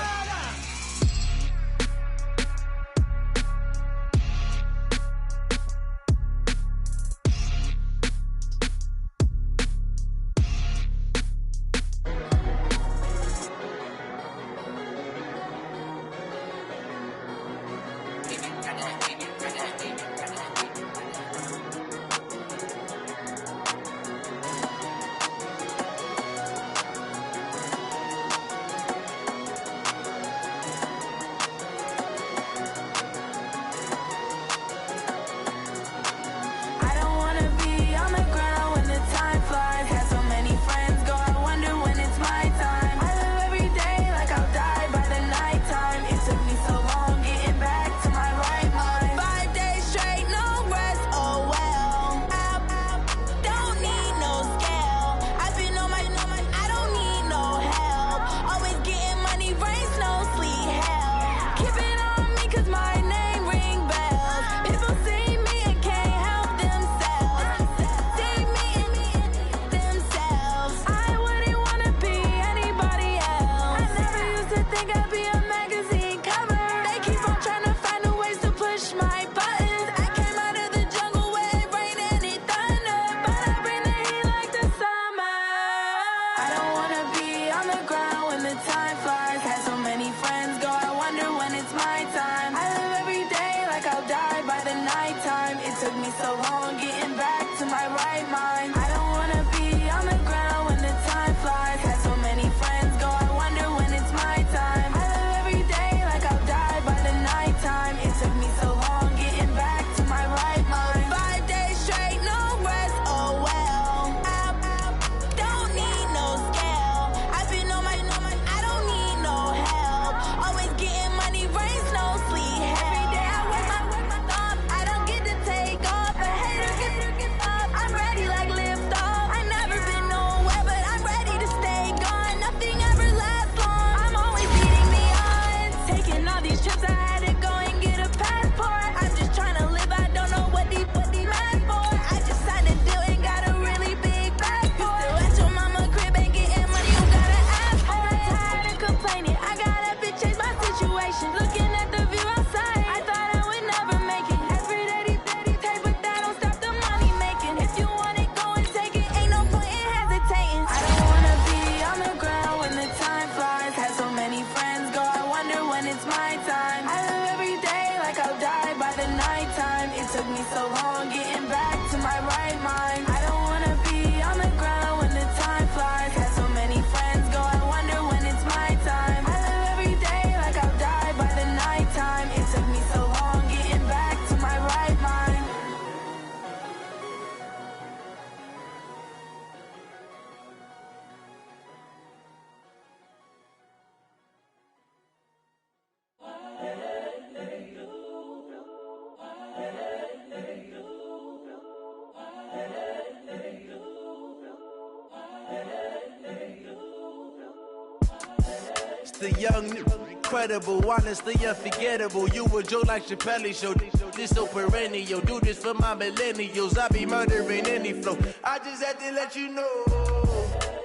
the young, incredible, honestly unforgettable. You a joke like Chappelle Show. This so perennial. Do this for my millennials. I be murdering any flow. I just had to let you know.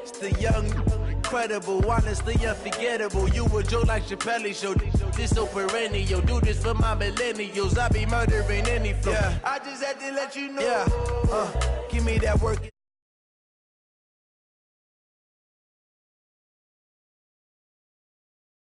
It's the young, incredible, honestly unforgettable. You a joke like Chappelle Show. This so perennial. Do this for my millennials. I be murdering any flow. Yeah. I just had to let you know. Yeah. Give me that work.